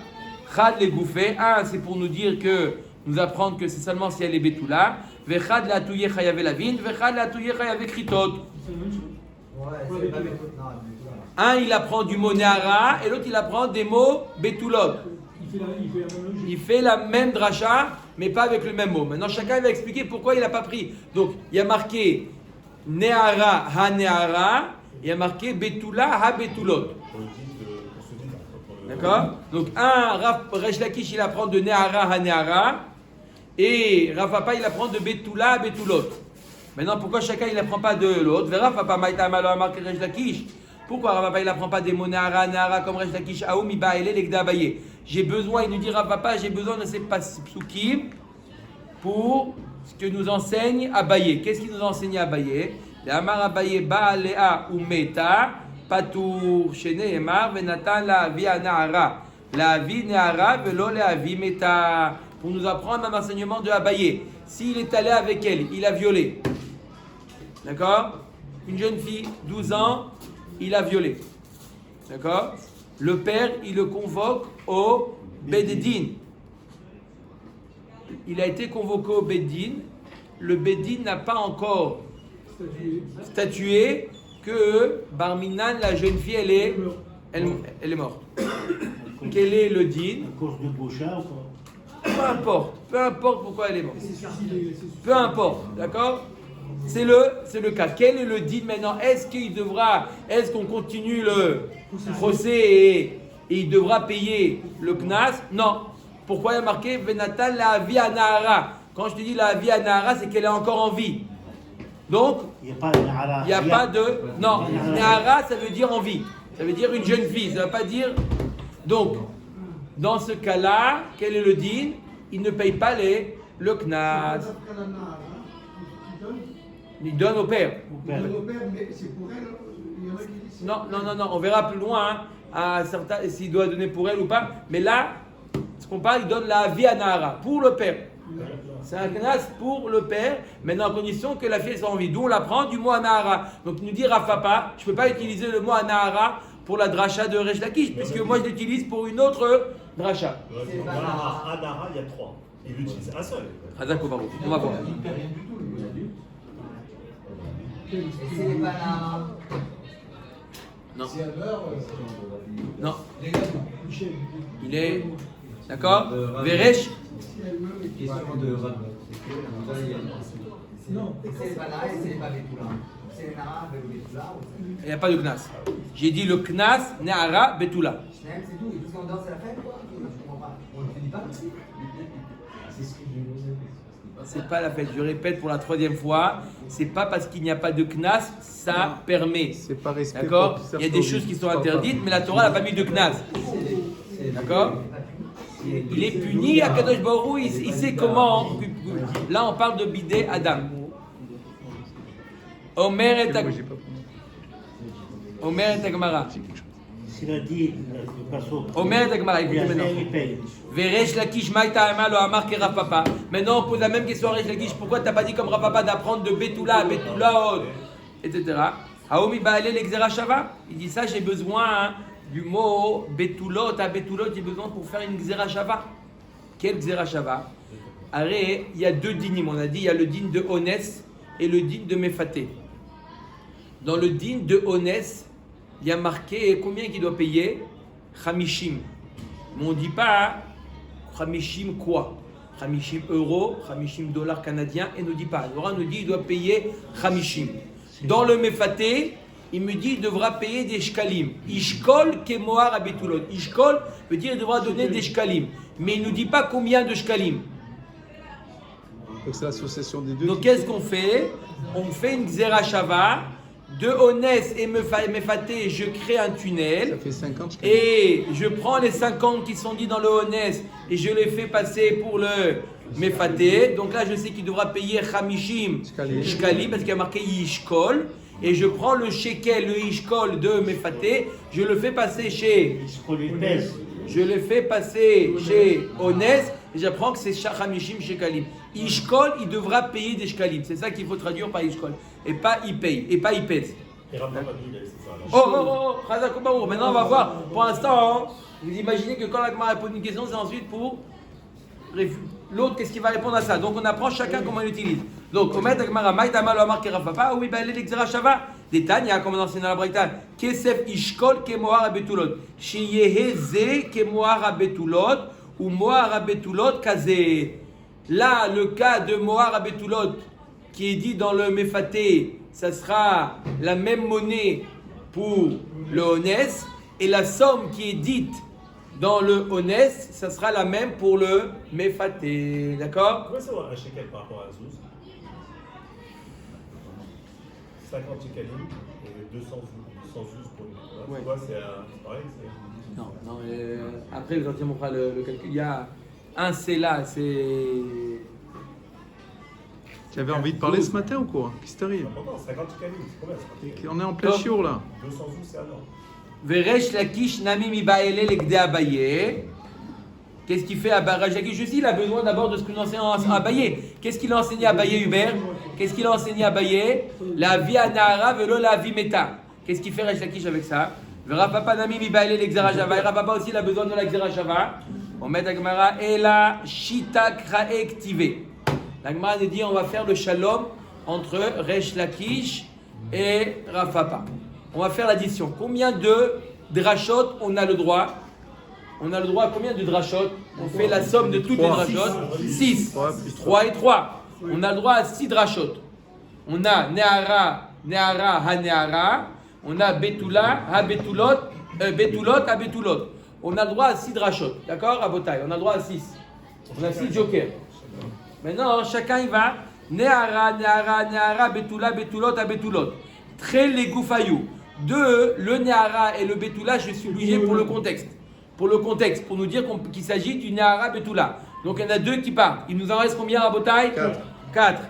Speaker 1: Chad les gouffés. Un, c'est pour nous dire que, nous apprendre que c'est seulement si elle est Betula. Vechad la touye chayave lavin, vechad la touye chayave kritot. Un, il apprend du mot Neara et l'autre, il apprend des mots Betulot. Il fait la même dracha, mais pas avec le même mot. Maintenant, chacun va expliquer pourquoi il n'a pas pris. Donc, il y a marqué Neara ha Neara, il y a marqué Betula ha Betulot. D'accord? Donc, un, Resh Lakish, il apprend de Neara ha Neara, et Rav Papa, il apprend de Betula ha Betulot. Maintenant, pourquoi chacun il n'apprend pas de l'autre? Verra, Papa Maïta Malo a marqué Resh Lakish. Pourquoi Rav Papa il n'apprend pas des mots Nahara comme Resh Lakish Aoum Ibaele Legda Abaye? J'ai besoin, il nous dit Rav Papa, j'ai besoin de ces psukim pour ce que nous enseigne Abaye. Qu'est-ce qu'il nous enseigne Abaye? Amar Abaye Baalea Umeta Patour Shene Emar Venatan la Avi Nahara. La Avi Nahara Velo la Avi Meta. Pour nous apprendre un enseignement de Abaye. S'il est allé avec elle, il a violé. D'accord? Une jeune fille, 12 ans, il a violé. D'accord? Le père, il le convoque au Beddin. Il a été convoqué au Beddin. Le Beddin n'a pas encore statué que Barminan, la jeune fille, elle est morte. Quel est le din?
Speaker 7: À cause de Bouchard ou quoi?
Speaker 1: Peu importe pourquoi elle est morte. Peu importe, d'accord? C'est le cas. Quel est le din maintenant? Est-ce qu'on continue le procès et il devra payer le knas? Non. Pourquoi il y a marqué Venatal la vie à Nahara? Quand je te dis la vie à Nahara, c'est qu'elle est encore en vie. Donc,
Speaker 7: Il n'y a pas de Nahara.
Speaker 1: il n'y a pas de... Non, Nahara, ça veut dire en vie. Ça veut dire une jeune fille. Ça ne veut pas dire... Donc, dans ce cas-là, quel est le din? Il ne paye pas le knas. Il donne au père.
Speaker 7: Père.
Speaker 8: Mais c'est pour elle, il y en a qui disent.
Speaker 1: Non, on verra plus loin à certains, s'il doit donner pour elle ou pas. Mais là, ce qu'on parle, il donne la vie à Nahara, pour le père. C'est un knas pour le père, mais dans la condition que la fille soit en vie. D'où on l'apprend du mot Anahara. Donc il nous dit Rav Papa, je ne peux pas utiliser le mot Anahara pour la dracha de Resh Lakish, puisque moi je l'utilise pour une autre dracha.
Speaker 2: Anara, il y a 3. Il utilise un seul.
Speaker 1: Hazak Ovarou. On va voir.
Speaker 9: Il ne paie rien du tout, lui, il a dit. Et c'est pas la...
Speaker 1: Non.
Speaker 8: Si elle meurt,
Speaker 1: Non.
Speaker 8: légalement.
Speaker 1: Il est. D'accord? Veresh.
Speaker 8: Si elle meurt,
Speaker 5: Question de Rav.
Speaker 8: non.
Speaker 9: Et c'est pas là et c'est pas Betula. C'est les Nara, Betula.
Speaker 1: Il n'y a pas de knas. J'ai dit le knas, Nehara, Betula.
Speaker 9: Shneem, c'est tout. Et tout ce qu'on danse, c'est la fête, quoi? Je comprends pas. On ne finit pas aussi.
Speaker 1: C'est pas la fête. Je répète pour la 3e fois. C'est pas parce qu'il n'y a pas de knas, ça permet.
Speaker 3: C'est pas respect.
Speaker 1: D'accord?
Speaker 3: pour
Speaker 1: Il y a des choses qui sont interdites, mais la Torah n'a pas mis de knas. D'accord? Il est puni à Kadosh Baruch Hu, il sait comment. Là, on parle de bidé Adam. Omer et Agmara.
Speaker 7: S'il a dit le perso.
Speaker 1: Omer et Agmara,
Speaker 7: Il
Speaker 1: écoutez
Speaker 7: a
Speaker 1: maintenant.
Speaker 7: fait, il paye.
Speaker 1: Veresh Lakish Maïta Amalo Amar ke Rav Papa. Maintenant, on pose la même question à Resh Lakish. Pourquoi tu n'as pas dit comme Rav Papa d'apprendre de Betula à Betula, etc. Haomi Baale l'Exera Shava. Il dit ça, j'ai besoin du mot Betulot à Betulot, j'ai besoin pour faire une Xera Shava. Quel Xera Shava? Arrête, il y a 2 dinim. On a dit il y a le din de Onès et le din de Mefaté. Dans le din de Onès, il y a marqué combien qu'il doit payer? Chamishim. Mais on ne dit pas Hamishim quoi? Hamishim euros, Hamishim dollars canadiens, et ne dit pas. Le Rambam nous dit il doit payer Hamishim. Dans le Mefaté, il me dit il devra payer des shkalim. Ishkol kemoar abetulot. Ishkol veut dire il devra donner des shkalim. Mais il ne nous dit pas combien de shkalim.
Speaker 3: Donc c'est l'association des deux.
Speaker 1: Donc qu'est-ce qu'on fait? On fait une Xerashava. De Honès et Mefaté, je crée un tunnel.
Speaker 3: Ça fait 50.
Speaker 1: Et je prends les 50 qui sont dits dans le Honès et je les fais passer pour le Mefaté. Donc là, je sais qu'il devra payer Hamishim Shkali parce qu'il y a marqué Yishkol. Et je prends le shekel, le Yishkol de Mefaté, je le fais passer chez. Je le fais passer chez Honès et j'apprends que c'est Hamishim Shekalim. Ishkol, il devra payer des Shkalim. C'est ça qu'il faut traduire par Ishkol. Et pas il paye, et pas il pèse.
Speaker 2: Et Rav Papa dit, c'est ça. Alors.
Speaker 1: Chazak Obaour. Maintenant, on va voir. Pour l'instant, vous imaginez que quand la Gemara répond une question, c'est ensuite pour l'autre, qu'est-ce qu'il va répondre à ça. Donc, on apprend chacun comment il l'utilise. Donc, Omet Gemara, Maïdama lo marqué Rav Papa, oui, ben, l'exera Shava. Des Tanya, comme on enseigne dans la Braïta. Kesef Ishkol kemoar abetulot. Sheyehe ze kemoar abetulot. Ou moar abetulot kazé. Là, le cas de moar abetulot, qui est dit dans le Mefaté, ça sera la même monnaie pour le Honès, et la somme qui est dite dans le Honès, ça sera la même pour le Mefaté. D'accord?
Speaker 2: Comment ça va un shekel par rapport à un zouz? 50 shekalim et 200 zouz pour une.
Speaker 1: Ouais.
Speaker 2: Tu vois, c'est pareil.
Speaker 1: Non, après, quand on fera le calcul, il y a un là, c'est.
Speaker 3: Tu avais envie de parler ce matin ou quoi? Qu'est-ce qui t'arrive?
Speaker 2: C'est important, 50 shekalim, c'est combien 50 shekalim?
Speaker 3: On est en plein chiour là.
Speaker 2: 200 zouz, c'est un an.
Speaker 1: Veresh Lakish Nami Mibaele Legde Abaye. Qu'est-ce qu'il fait à Raj Lakish aussi? Il a besoin d'abord de ce que nous enseigne à Abaye. Qu'est-ce qu'il a enseigné à Abaye, Hubert? Qu'est-ce qu'il a enseigné à Abaye? La vie à Nahara, velo la vie meta. Qu'est-ce qu'il fait Raj Lakish avec ça? Vera Papa Nami Mibaele Legzerashava. Vera Papa aussi, il a besoin de la Xerashava. On met la Gemara et la Shita Kraek Tive. La Gemara nous dit on va faire le shalom entre Resh Lakish et Rav Papa. On va faire l'addition. Combien de drachot on a le droit? On a le droit à combien de drachot? On fait la somme de toutes les drachot. 6. 3 et 3. On a le droit à 6 drachot. On a Nehara, Ha-Nehara. On a Betula, Ha-Betulot, Betulot, Ha-Betulot. On a le droit à 6 drachot. D'accord, Rabotai? On a le droit à 6. On a 6 jokers. Maintenant, chacun il va. Nehara, Betula, Betulot, Ha-Betulot. Très les goufayou. Le Nehara et le Betula, je suis obligé pour le contexte. Pour nous dire qu'il s'agit du Nehara Betula. Donc il y en a 2 qui partent. Il nous en reste combien à Botaï? 4.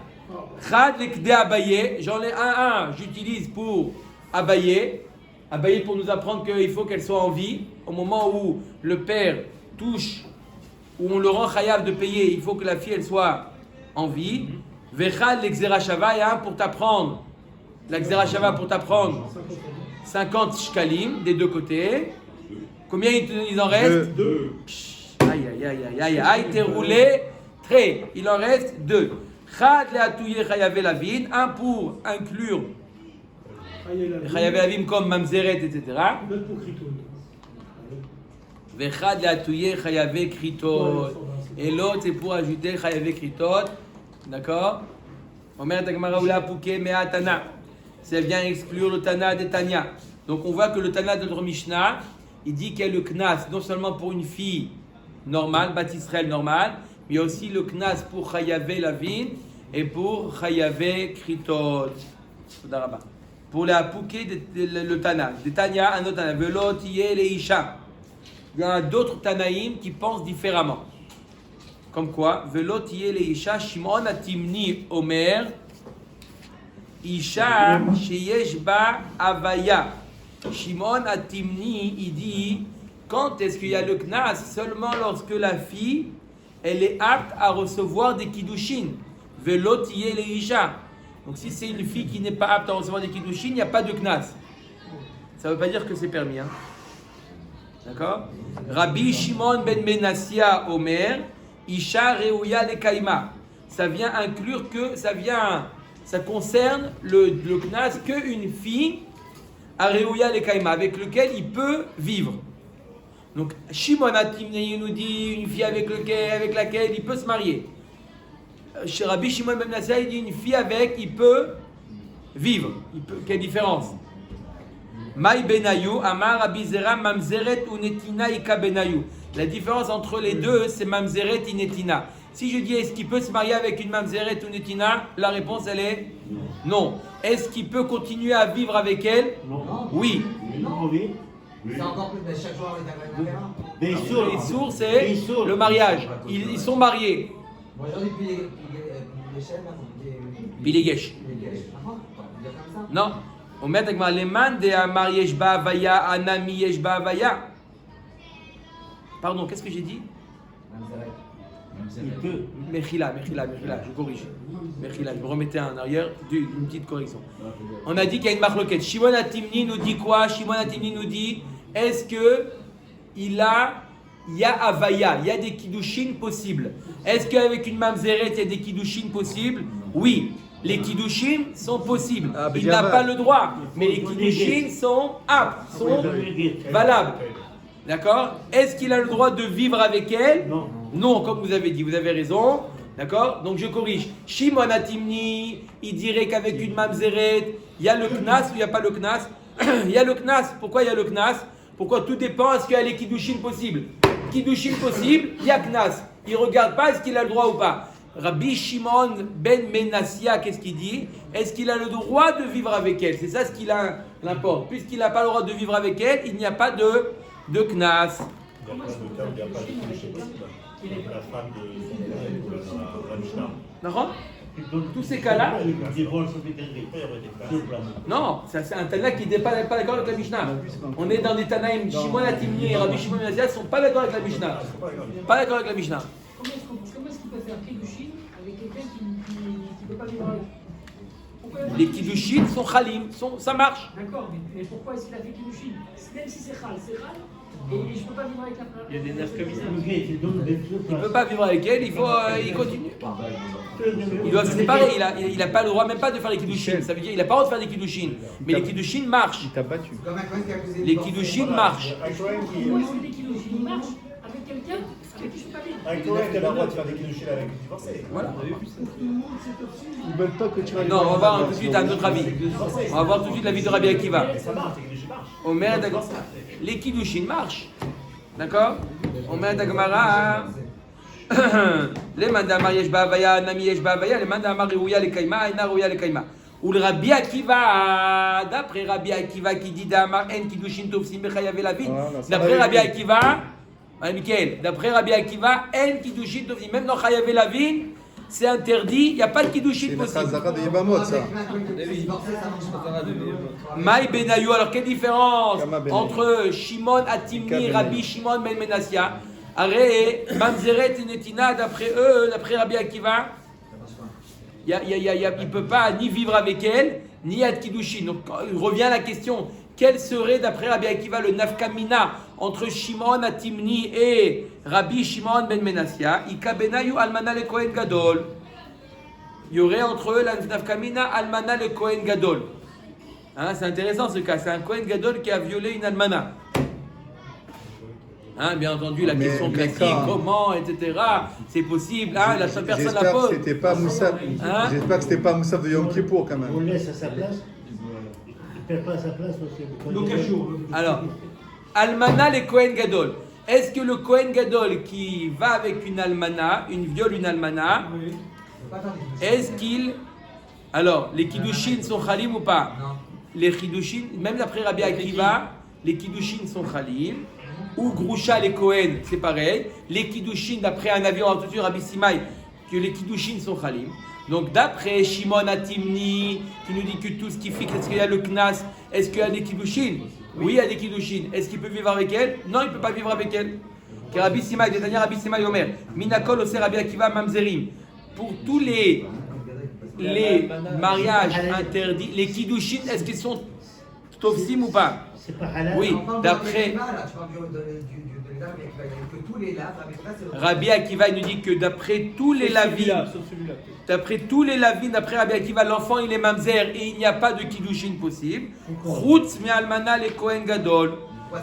Speaker 1: Chad lekde Abaye. J'en ai un, j'utilise pour Abaye. Abaye pour nous apprendre qu'il faut qu'elle soit en vie. Au moment où le père touche, où on le rend chayav de payer, il faut que la fille elle soit en vie. Vechad l'exerashava, il y a un pour t'apprendre. La Xerashava pour t'apprendre 50 shkalim des deux côtés. Combien il en reste?
Speaker 3: 2.
Speaker 1: Aïe, t'es roulé. Très. Il en reste 2. Chad le atouye chayavé la vine. Un pour inclure chayavé la vine comme mamzeret, etc. Vechad le atouye chayavé kritot. Et l'autre c'est pour ajouter chayavé kritot. D'accord? Omer Dagmara Oula Pouké Mea Tana. Ça vient exclure le Tana des Tanya. Donc on voit que le Tana de notre Mishnah, il dit qu'il y a le Knas, non seulement pour une fille normale, Bat Israël normale, mais il y a aussi le Knas pour Chayavé Lavin et pour Chayavé Kritot. Pour la Pouké, le Tana. Des Tanya, un autre Tana. Velot Yé le Isha. Il y a d'autres Tanaïm qui pensent différemment. Comme quoi, Velot Yé le Isha, Shimon Atimni Omer. Isha sheyesh ba avaya. Shimon Atimni, il dit, quand est-ce qu'il y a le knas? Seulement lorsque la fille, elle est apte à recevoir des kiddushin. Velot yé le isha. Donc si c'est une fille qui n'est pas apte à recevoir des kiddushin, il n'y a pas de knas. Ça ne veut pas dire que c'est permis. Hein? D'accord? Rabbi Shimon ben Menassia Omer, Isha reuya le kaima. Ça vient inclure que, ça concerne le knas qu'une fille à Reuya le Kaima, avec lequel il peut vivre. Donc, Shimon HaTimni nous dit une fille avec laquelle il peut se marier. Chez Rabbi Shimon Ben Manasseh, il dit une fille avec, il peut vivre. Quelle différence? Maï Benayu, Amar Rabbi Zera, Mamzeret ou Netina Ika Benayu. La différence entre les deux, c'est Mamzeret et Netina. Si je dis est-ce qu'il peut se marier avec une Mamzeret ou Netina, la réponse elle est non. Est-ce qu'il peut continuer à vivre avec elle?
Speaker 7: Non.
Speaker 1: Oui.
Speaker 7: Non. Oui.
Speaker 9: C'est encore plus, mais chaque jour avec un verre.
Speaker 7: Bien sûr.
Speaker 1: Les sourds, c'est le mariage. Ils sont mariés.
Speaker 9: Moi j'en ai plus les chaînes,
Speaker 1: Bilegesh. Non. On met avec les man de Amar Yeshba Avaya, Anami Yeshba Avaya. Pardon, qu'est-ce que j'ai dit?
Speaker 7: Il peut.
Speaker 1: Mechila, je corrige. Mechila, je me remettais en arrière, une petite correction. On a dit qu'il y a une marloquette. Shimon HaTimni nous dit quoi? Shimon HaTimni nous dit, est-ce que il y a Avaya, il y a des kiddushin possibles. Est-ce qu'avec une mamzeret, il y a des kiddushin possibles? Oui. Les kiddushin sont possibles. Il n'a pas le droit, mais les kiddushin sont aptes, sont valables. D'accord? Est-ce qu'il a le droit de vivre avec elle?
Speaker 7: Non.
Speaker 1: Non, comme vous avez dit, vous avez raison. D'accord? Donc je corrige. Shimon HaTimni, il dirait qu'avec une mamzeret, il y a le knas ou il n'y a pas le knas? Il y a le knas. Pourquoi il y a le knas? Pourquoi? Tout dépend, est-ce qu'il y a les kiddushin possibles? Kiddushin possible, il y a knas. Il ne regarde pas est-ce qu'il a le droit ou pas. Rabbi Shimon Ben Menassia, qu'est-ce qu'il dit? Est-ce qu'il a le droit de vivre avec elle? C'est ça ce qu'il l'importe. Puisqu'il n'a pas le droit de vivre avec elle, il n'y a pas de knas.
Speaker 2: Il n'y a pas de cas où il n'y a pas de couche possible. La femme de la Mishnah.
Speaker 1: D'accord? Tous ces cas-là. Non, c'est un Tana qui n'est pas d'accord avec la Mishnah. On est dans des Tanaïm. Shimon HaTimni et Rabbi Shimon Ben Menassia ne sont pas d'accord avec la Mishnah. Pas d'accord avec la Mishnah.
Speaker 4: Comment est-ce qu'il peut faire Kiddushin avec quelqu'un qui ne peut pas vivre avec?
Speaker 1: Les kiddushin sont chalim, ça marche.
Speaker 4: D'accord, mais pourquoi est-ce qu'il a fait Kiddushin? Même si c'est chal, et je ne peux pas vivre avec la femme.
Speaker 6: Il y a des nafkamina.
Speaker 1: Il ne peut pas vivre avec elle, il continue. Il doit se séparer, il n'a pas le droit même pas de faire les kiddushin. Ça veut dire qu'il n'a pas le droit de faire les kiddushin. Mais les kiddushin marchent.
Speaker 3: Il t'a battu.
Speaker 1: Les kiddushin marchent.
Speaker 2: Un Cohen qui.
Speaker 4: Comment est-ce que les Kiddushin marchent avec quelqu'un avec qui je ne peux pas vivre?
Speaker 2: Un Cohen qui a le droit de faire des kiddushin avec une divorcée.
Speaker 1: Voilà.
Speaker 3: Ils veulent pas que tu ailles.
Speaker 1: Non, on va voir tout de suite un autre avis. On va voir tout de suite l'avis de Rabbi Akiva.
Speaker 2: Mais ça marche, les kiddushin marchent.
Speaker 1: Omer d'accord. Les kiddushin marchent. D'accord? Omer Dagmara. Les mandamar Yeshba Avaya, Nami Yeshba Avaya, les mandamar Rouya le Kaima, Ena Rouya le Kaima. Ou le Rabbi Akiva, d'après Rabbi Akiva qui dit Damar En Kiddushin Tovsim Bechayav Elavin. D'après Rabbi Akiva, Michael, d'après Rabbi Akiva, En Kiddushin Tovsim, même dans Chayav Elavin, c'est interdit, il n'y a pas de Kiddushin
Speaker 3: C'est la
Speaker 1: possible.
Speaker 3: Chazara de Yebamot, ça.
Speaker 1: Maï Benayu, alors quelle différence
Speaker 3: Kama Benayu.
Speaker 1: entre Shimon HaTimni et
Speaker 3: Benayu.
Speaker 1: Rabbi Shimon Ben Menassia? Arrête, Mamzeret et Netina, d'après eux, d'après Rabbi Akiva, il ne peut pas ni vivre avec elle, ni être Kiddushin. Donc il revient à la question, quel serait d'après Rabbi Akiva le nafkamina entre Shimon HaTimni et Rabbi Shimon Ben Menassia? Ika Benayu Almana le Kohen Gadol. Il y aurait entre eux la nafkamina Almana le Kohen Gadol. Hein, c'est intéressant ce cas, c'est un Kohen Gadol qui a violé une almana. Hein, bien entendu, la
Speaker 3: Mais-
Speaker 1: question
Speaker 3: mais
Speaker 1: classique,
Speaker 3: quand-
Speaker 1: comment, etc. C'est possible, hein, la seule personne la
Speaker 3: J'espère que
Speaker 1: pose.
Speaker 3: c'était pas Moussaf.
Speaker 1: Hein?
Speaker 3: J'espère que c'était pas Moussaf de Yom Kippour quand
Speaker 7: On
Speaker 3: même.
Speaker 7: laisse à sa place. Il ne perd pas sa place parce que.
Speaker 1: Alors, Almana les Kohen Gadol. Est-ce que le Kohen Gadol qui va avec une almana, viole une almana, est-ce qu'il. Alors, les kiddushin sont chalim ou pas?
Speaker 9: Non.
Speaker 1: Les kiddushin, même d'après Rabbi Akiva, les kiddushin sont chalim. Ou Grusha les Kohen, c'est pareil. Les kiddushin, d'après un avis, on a entendu Rabbi Simai, que les kiddushin sont chalim. Donc d'après Shimon HaTimni, qui nous dit que tout ce qui fixe, est-ce qu'il y a le knas? Est-ce qu'il y a des kiddushin? Oui, il y a des kiddushin. Est-ce qu'il peut vivre avec elle? Non, il ne peut pas vivre avec elle. Car Rabbi Simai, Détania Rabbi Simai Omer, Minakol Ose Rabbi Akiva Mamzerim. Pour tous les mariages interdits, les kiddushin, est-ce qu'ils sont tofsim ou pas?
Speaker 7: C'est pas halal.
Speaker 1: Oui, d'après Rabbi Akiva, il nous dit que d'après tous les lavines, d'après Rabbi Akiva, l'enfant il est mamzer et il n'y a pas de kiddushin possible. Chutz mi almana le Kohen Gadol.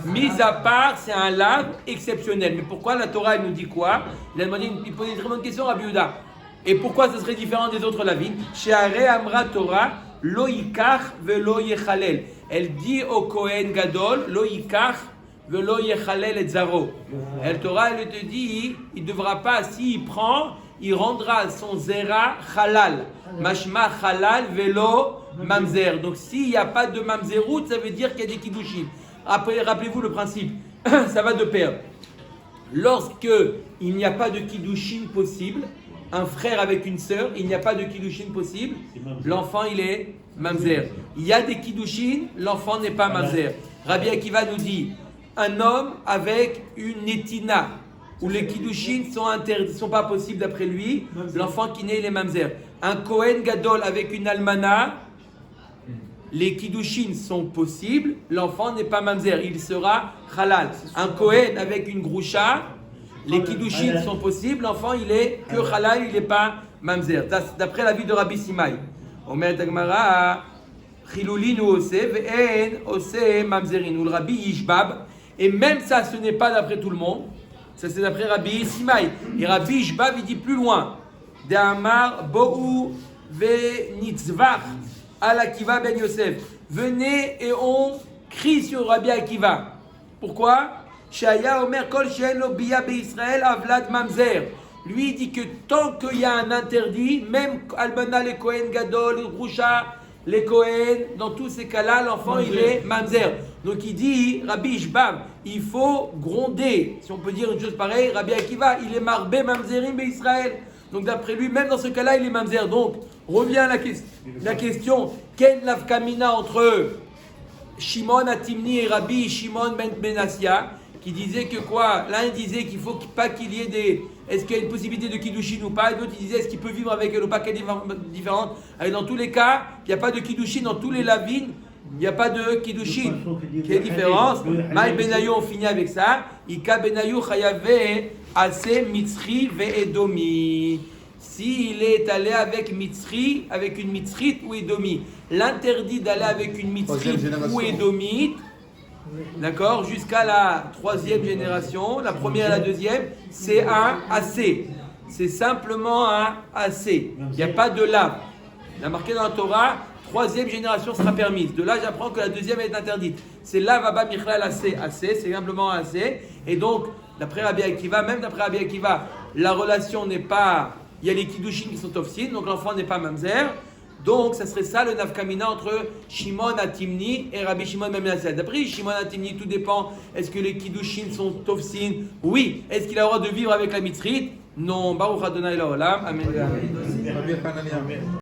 Speaker 1: Mis à part, c'est un lave exceptionnel. Mais pourquoi la Torah elle nous dit quoi? Il pose une très bonne question à Rabbi Yehuda. Et pourquoi ce serait différent des autres lavines? She'arei amra Torah lo yikach velo yechalel. Elle dit au Kohen Gadol lo yikach velo yechalel et zaro. La Torah elle te dit il ne devra pas, s'il prend, il rendra son zera halal. Mashma halal velo mamzer. Donc s'il n'y a pas de mamzerout, ça veut dire qu'il y a des kiddushin. Après, rappelez-vous le principe, ça va de pair. Lorsque il n'y a pas de kiddushin possible, un frère avec une sœur, il n'y a pas de kiddushin possible, l'enfant il est mamzer. Il y a des kiddushin, l'enfant n'est pas mamzer. Rabbi Akiva nous dit, un homme avec une netina, où les kiddushin sont pas possibles d'après lui, l'enfant qui naît il est mamzer. Un Kohen Gadol avec une almana, les kiddushin sont possibles, l'enfant n'est pas mamzer, il sera halal. Un Kohen avec une groucha, les kiddushin sont possibles, l'enfant il est que halal, il n'est pas mamzer. D'après l'avis de Rabbi Simai. Omer Tagmara, chilulin ou ose, ve'en ose mamzerin, ou le Rabbi Yishbab. Et même ça, ce n'est pas d'après tout le monde. Ça c'est d'après Rabbi Simai. Et Rabbi Yishbab il dit plus loin. De Amar bo'u ve'nitzvach. Al Akiva ben Yosef. Venez et on crie sur Rabbi Akiva. Pourquoi? Shaya Omer Kol She'en Lo Biya Be'Israël Avlad Mamzer. Lui il dit que tant qu'il y a un interdit, même Albana les Kohen Gadol, les Roucha, les Kohen, dans tous ces cas-là, l'enfant il est Mamzer. Donc il dit, Rabbi Ishbab, il faut gronder. Si on peut dire une chose pareille, Rabbi Akiva, il est Marbé Mamzerim Be'Israël. Donc d'après lui, même dans ce cas-là, il est mamzer. Donc, revient la question, quelle nafkamina entre Shimon Atimni et Rabbi Shimon ben Benassia, qui disait que quoi? L'un disait qu'il faut pas qu'il y ait des... Est-ce qu'il y a une possibilité de kiddushin ou pas? Et l'autre disait est-ce qu'il peut vivre avec elle ou pas? Quelle différente? Et dans tous les cas, il n'y a pas de kiddushin. Dans tous les lavines, il n'y a pas de kiddushin. Quelle différence? Maï Benayo, on finit avec ça. Ika Benayo Chayave Ase Mitzri Ve'edomi. S'il est allé avec Mitzri, avec une Mitzrite ou Edomi, l'interdit d'aller avec une Mitzrite ou Edomite, d'accord, jusqu'à la 3e génération, la première et la 2e, c'est un AC. C'est simplement un AC. Il n'y a pas de lave. Il a marqué dans la Torah, 3e génération sera permise. De là, j'apprends que la 2e est interdite. C'est là, Vaba Michlal AC. AC, c'est simplement un AC. Et donc, d'après Rabbi Akiva, même d'après Rabbi Akiva, la relation n'est pas... Il y a les kiddushin qui sont ofsin, donc l'enfant n'est pas mamzer. Donc, ça serait ça le nafkamina entre Shimon Atimni et Rabbi Shimon ben Menassia. D'après Shimon Atimni, tout dépend. Est-ce que les kiddushin sont ofsin? Oui. Est-ce qu'il a le droit de vivre avec la mitzrite? Non. Baruch Adonai Laolam. Amen.
Speaker 3: Rabbi Hanania.